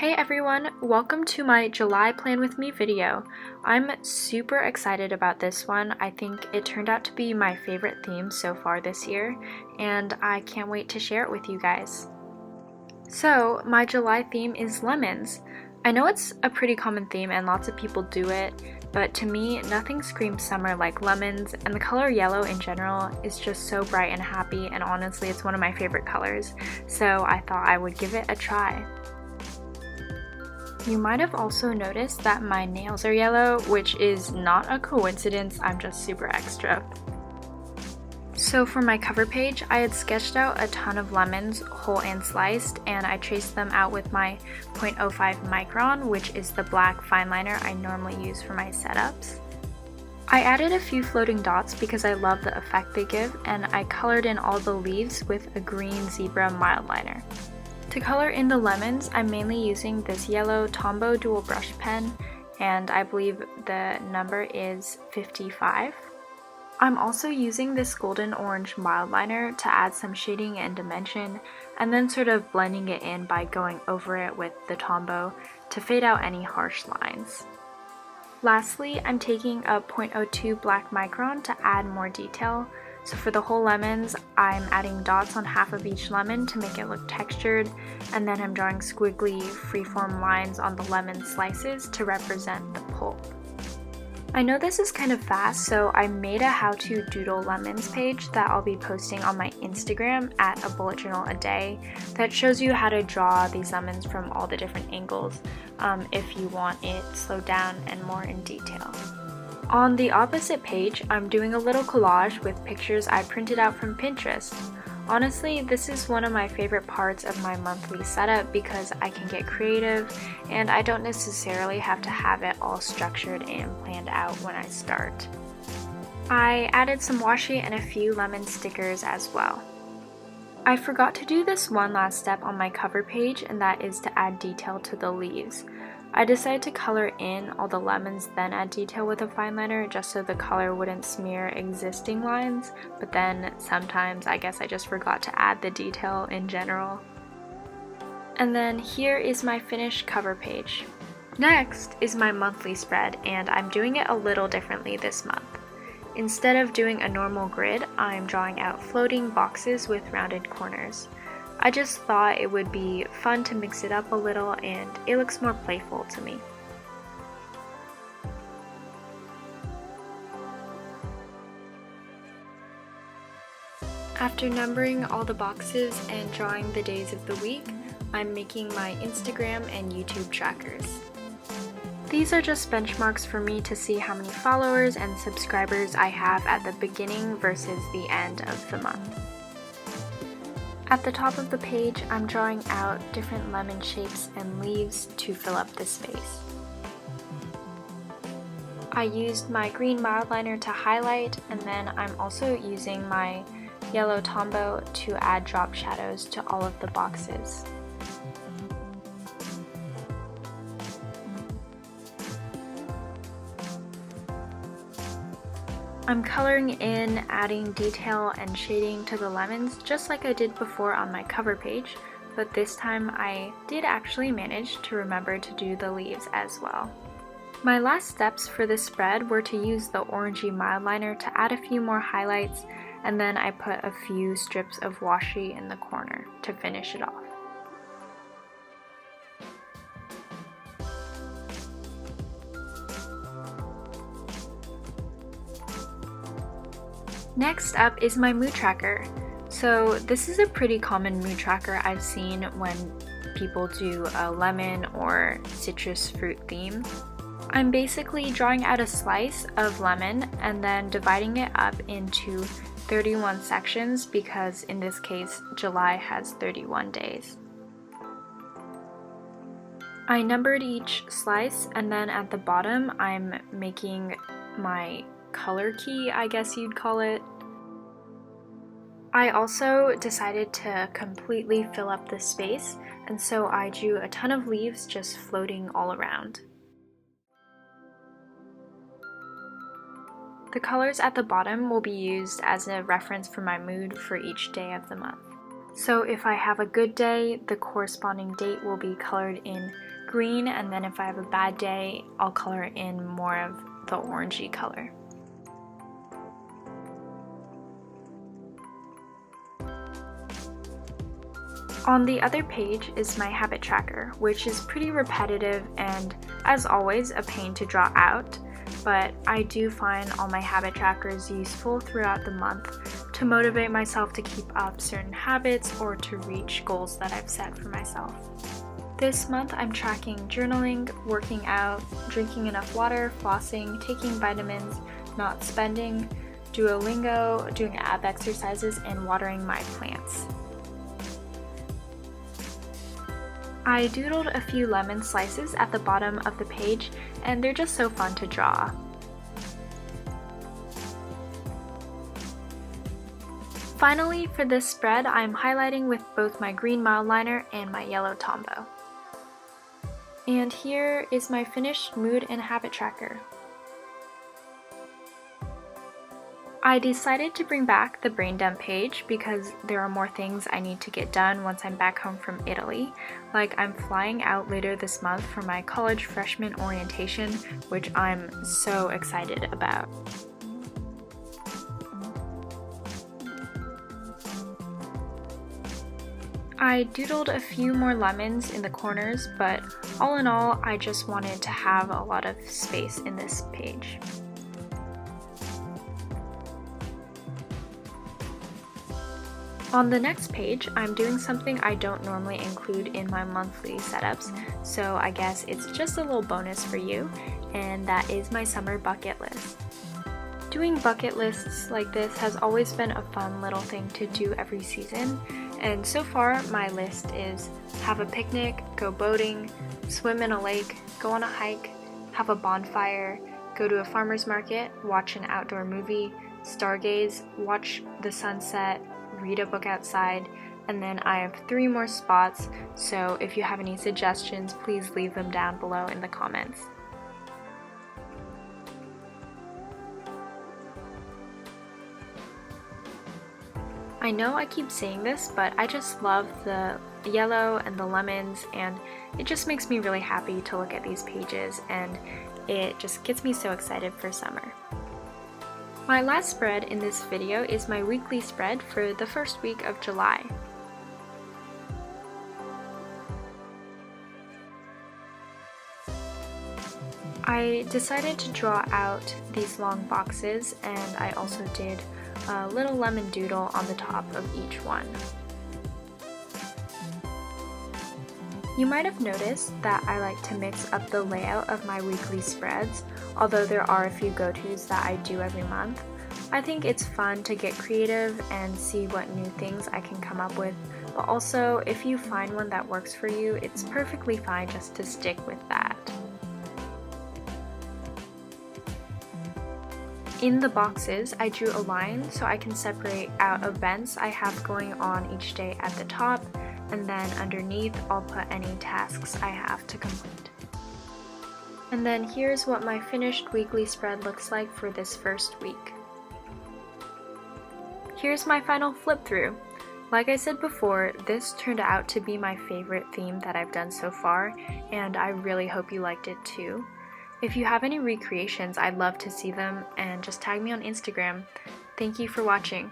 Hey everyone, welcome to my July Plan With Me video. I'm super excited about this one. I think it turned out to be my favorite theme so far this year, and I can't wait to share it with you guys. So, my July theme is lemons. I know it's a pretty common theme and lots of people do it, but to me, nothing screams summer like lemons, and the color yellow in general is just so bright and happy, and honestly, it's one of my favorite colors, so I thought I would give it a try. You might have also noticed that my nails are yellow, which is not a coincidence, I'm just super extra. So for my cover page, I had sketched out a ton of lemons, whole and sliced, and I traced them out with my 0.05 micron, which is the black fine liner I normally use for my setups. I added a few floating dots because I love the effect they give, and I colored in all the leaves with a green zebra mild liner. To color in the lemons, I'm mainly using this yellow Tombow dual brush pen, and I believe the number is 55. I'm also using this golden orange mild liner to add some shading and dimension, and then sort of blending it in by going over it with the Tombow to fade out any harsh lines. Lastly, I'm taking a 0.02 black micron to add more detail. So for the whole lemons, I'm adding dots on half of each lemon to make it look textured, and then I'm drawing squiggly freeform lines on the lemon slices to represent the pulp. I know this is kind of fast, so I made a how to doodle lemons page that I'll be posting on my Instagram at a bullet journal a day that shows you how to draw these lemons from all the different angles if you want it slowed down and more in detail. On the opposite page, I'm doing a little collage with pictures I printed out from Pinterest. Honestly, this is one of my favorite parts of my monthly setup because I can get creative and I don't necessarily have to have it all structured and planned out when I start. I added some washi and a few lemon stickers as well. I forgot to do this one last step on my cover page, and that is to add detail to the leaves. I decided to color in all the lemons, then add detail with a fine liner just so the color wouldn't smear existing lines, but then sometimes I guess I just forgot to add the detail in general. And then here is my finished cover page. Next is my monthly spread, and I'm doing it a little differently this month. Instead of doing a normal grid, I'm drawing out floating boxes with rounded corners. I just thought it would be fun to mix it up a little, and it looks more playful to me. After numbering all the boxes and drawing the days of the week, I'm making my Instagram and YouTube trackers. These are just benchmarks for me to see how many followers and subscribers I have at the beginning versus the end of the month. At the top of the page, I'm drawing out different lemon shapes and leaves to fill up the space. I used my green mild liner to highlight, and then I'm also using my yellow Tombow to add drop shadows to all of the boxes. I'm coloring in, adding detail and shading to the lemons just like I did before on my cover page, but this time I did actually manage to remember to do the leaves as well. My last steps for this spread were to use the orangey mild liner to add a few more highlights, and then I put a few strips of washi in the corner to finish it off. Next up is my mood tracker. So this is a pretty common mood tracker I've seen when people do a lemon or citrus fruit theme. I'm basically drawing out a slice of lemon and then dividing it up into 31 sections because in this case July has 31 days. I numbered each slice, and then at the bottom I'm making my color key, I guess you'd call it. I also decided to completely fill up the space, and so I drew a ton of leaves just floating all around. The colors at the bottom will be used as a reference for my mood for each day of the month. So if I have a good day, the corresponding date will be colored in green, and then if I have a bad day, I'll color in more of the orangey color. On the other page is my habit tracker, which is pretty repetitive and, as always, a pain to draw out, but I do find all my habit trackers useful throughout the month to motivate myself to keep up certain habits or to reach goals that I've set for myself. This month I'm tracking journaling, working out, drinking enough water, flossing, taking vitamins, not spending, Duolingo, doing ab exercises, and watering my plants. I doodled a few lemon slices at the bottom of the page, and they're just so fun to draw. Finally, for this spread, I'm highlighting with both my green mild liner and my yellow Tombow. And here is my finished mood and habit tracker. I decided to bring back the brain dump page because there are more things I need to get done once I'm back home from Italy. Like, I'm flying out later this month for my college freshman orientation, which I'm so excited about. I doodled a few more lemons in the corners, but all in all, I just wanted to have a lot of space in this page. On the next page, I'm doing something I don't normally include in my monthly setups, so I guess it's just a little bonus for you, and that is my summer bucket list. Doing bucket lists like this has always been a fun little thing to do every season, and so far my list is have a picnic, go boating, swim in a lake, go on a hike, have a bonfire, go to a farmer's market, watch an outdoor movie, stargaze, watch the sunset, read a book outside, and then I have 3 more spots, so if you have any suggestions, please leave them down below in the comments. I know I keep saying this, but I just love the yellow and the lemons, and it just makes me really happy to look at these pages, and it just gets me so excited for summer. My last spread in this video is my weekly spread for the first week of July. I decided to draw out these long boxes, and I also did a little lemon doodle on the top of each one. You might have noticed that I like to mix up the layout of my weekly spreads, although there are a few go-tos that I do every month. I think it's fun to get creative and see what new things I can come up with, but also if you find one that works for you, it's perfectly fine just to stick with that. In the boxes, I drew a line so I can separate out events I have going on each day at the top, and then underneath I'll put any tasks I have to complete. And then here's what my finished weekly spread looks like for this first week. Here's my final flip through. Like I said before, this turned out to be my favorite theme that I've done so far, and I really hope you liked it too. If you have any recreations, I'd love to see them, and just tag me on Instagram. Thank you for watching.